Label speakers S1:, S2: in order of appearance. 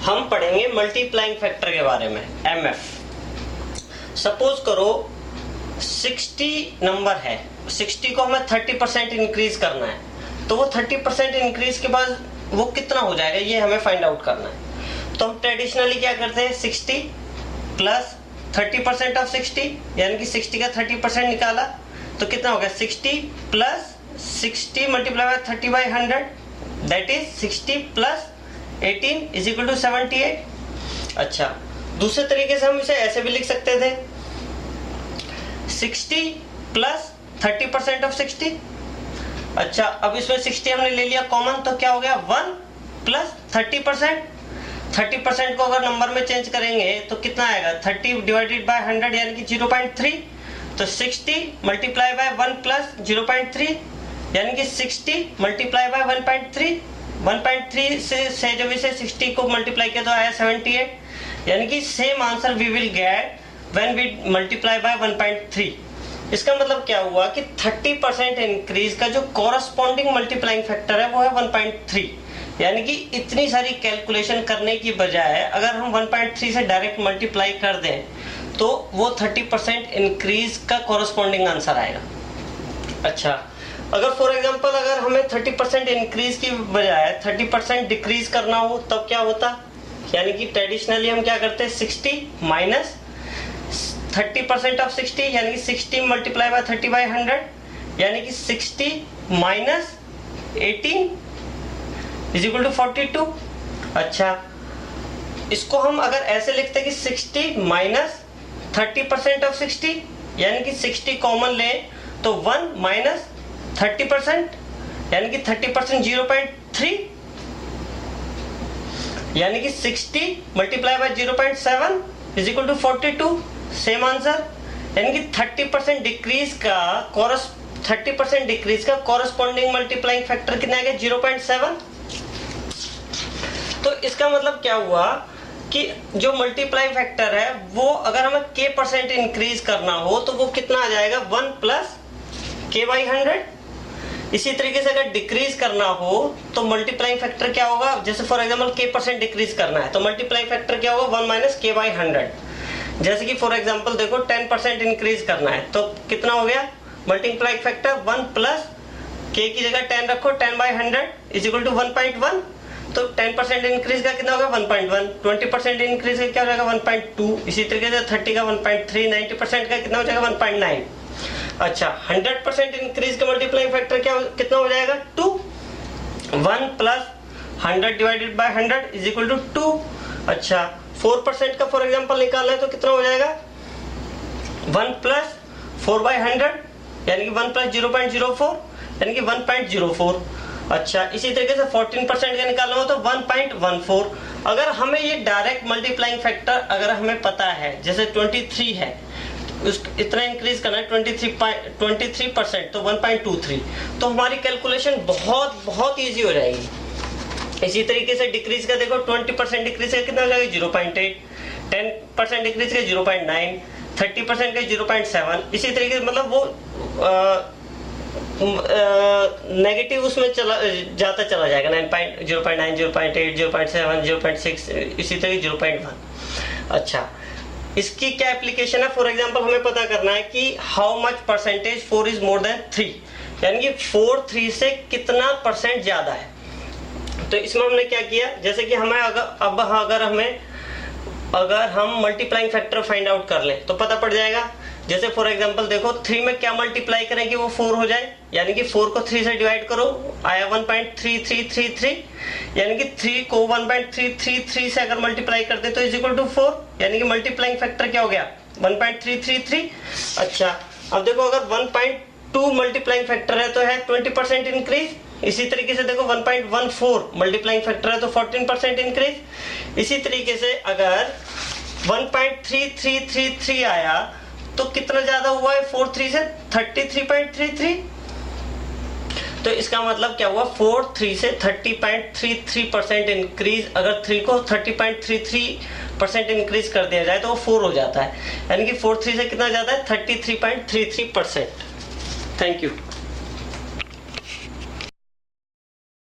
S1: हम पढ़ेंगे multiplying factor के बारे में, MF। सपोज करो 60 नंबर है, 60 को हमें 30% इंक्रीज करना है, तो वो 30% इंक्रीज के बाद वो कितना हो जाएगा ये हमें फाइंड आउट करना है। तो हम ट्रेडिशनली क्या करते हैं, 60 प्लस 30% ऑफ 60, यानी कि 60 का 30% निकाला तो कितना हो गया, 60 plus 60 multiply by 30 by 100, that is 60 plus 18 is equal to 78। अच्छा, दूसरे तरीके से हम इसे ऐसे भी लिख सकते थे, 60 प्लस 30% ऑफ 60। अच्छा, अब इसमें 60 हमने ले लिया कॉमन, तो क्या हो गया 1 प्लस 30%। 30% को अगर नंबर में चेंज करेंगे तो कितना आएगा, 30 डिवाइडेड बाय 100 यानी कि 0.3। तो 60 मल्टीप्लाई बाय 1 प्लस 0.3 यानी कि 60 मल्टीप्लाई बाय 1.3। 1.3 से जब इसे 60 को मल्टीप्लाई किया तो आया 78, यानी कि same answer we will get when we multiply by 1.3। इसका मतलब क्या हुआ कि 30% इंक्रीज का जो कॉरस्पॉन्डिंग मल्टीप्लाइंग फैक्टर है वो है 1.3। यानी कि इतनी सारी कैलकुलेशन करने की बजाय अगर हम 1.3 से डायरेक्ट मल्टीप्लाई कर दें तो वो 30% इंक्रीज का कॉरस्पॉन्डिंग आंसर आएगा। अच्छा, अगर फॉर एग्जांपल अगर हमें 30% इंक्रीज की बजाय 30% डिक्रीज करना हो तब क्या होता, यानी कि ट्रेडिशनली हम क्या करते हैं, 60 माइनस 30% ऑफ 60 यानी कि 60 मल्टीप्लाई बाय 30 बाई 100 यानी कि 60 माइनस 18 इज इक्वल टू 42। अच्छा, इसको हम अगर ऐसे लिखते कि 60 माइनस 30% ऑफ 60 यानी कि 60 कॉमन ले तो 1 माइनस 30% यानी कि 30% 0.3 यानी कि 60 multiply by 0.7 is equal to 42। Same answer, यानी कि 30% डिक्रीज का कॉरस्पॉन्डिंग मल्टीप्लाइंग फैक्टर कितना आ गया, 0.7। तो इसका मतलब क्या हुआ कि जो मल्टीप्लाई फैक्टर है वो अगर हमें k% इंक्रीज करना हो तो वो कितना आ जाएगा, 1 प्लस k बाई 100। इसी तरीके से अगर डिक्रीज करना हो तो मल्टीप्लाइंग फैक्टर क्या होगा, जैसे फॉर एग्जांपल k% डिक्रीज करना है तो मल्टीप्लाइंग फैक्टर क्या होगा, 1 माइनस k बाई 100। जैसे कि फॉर एग्जांपल देखो 10% इंक्रीज करना है तो कितना हो गया, मल्टीप्लाइंग फैक्टर 1 प्लस k की जगह 10 रखो, 10 बाई 100 इज इक्वल टू 1.1। तो 10% इंक्रीज का कितना होगा, 1.1। 20% इंक्रीज का क्या हो जाएगा, 1.2। इसी तरीके से 30 का 1.3, 90% का कितना हो जाएगा, 1.9। अच्छा, 100% इंक्रीज का मल्टीप्लाइंग फैक्टर कितना हो जाएगा, 2। 1 plus 100 divided by 100 is equal to 2। अच्छा, 4% का फॉर एग्जांपल निकालना है तो कितना हो जाएगा, 1 प्लस 4 बाई 100 यानी कि 1 प्लस 0.04 यानी कि 1.04। अच्छा, इसी तरीके से 14% का निकालना हो तो 1.14। अगर हमें ये डायरेक्ट मल्टीप्लाइंग फैक्टर अगर हमें पता है, जैसे 23 है इतना इंक्रीज करना है 23% तो 1.23, तो हमारी कैलकुलेशन बहुत ईजी हो जाएगी। इसी तरीके से डिक्रीज का देखो, 20% डिक्रीज का कितना हो जाएगा, 0.8, 10% डिक्रीज का 0.9, 30% का 0.7। इसी तरीके से मतलब वो नेगेटिव उसमें जाता चला जाएगा, 0.9, 0.8, 0.7, 0.6, इसी तरह 0.1। अच्छा, इसकी क्या एप्लीकेशन है, फॉर एग्जांपल हमें पता करना है कि how much percentage 4 is more than 3, यानी कि 4 3 से कितना परसेंट ज्यादा है। तो इसमें हमने क्या किया, जैसे कि हमें अगर हम मल्टीप्लाइंग फैक्टर फाइंड आउट कर लें तो पता पड़ जाएगा। जैसे फॉर एग्जांपल देखो 3 में क्या मल्टीप्लाई करें कि वो 4 हो जाए, यानी कि 4 को 3 से डिवाइड करो, आया 1.3333, यानी कि 3 को 1.333 से अगर मल्टीप्लाई करते तो इज इक्वल टू 4, यानी कि मल्टीप्लाइंग फैक्टर क्या हो गया, 1.333। अच्छा, अब देखो अगर 1.2 मल्टीप्लाइंग फैक्टर है तो है 20% इंक्रीज। इसी तरीके से देखो 1.14 मल्टीप्लाइंग फैक्टर है तो 14% इंक्रीज। इसी तरीके से अगर 1.3333 आया तो कितना ज्यादा हुआ है, 4 3 से 33.33। तो इसका मतलब क्या हुआ, 4 3 से 30.33% इंक्रीज। अगर 3 को 30.33% इंक्रीज कर दिया जाए तो वो 4 हो जाता है, यानी कि 4 3 से कितना ज्यादा है, 33.33%। Thank you.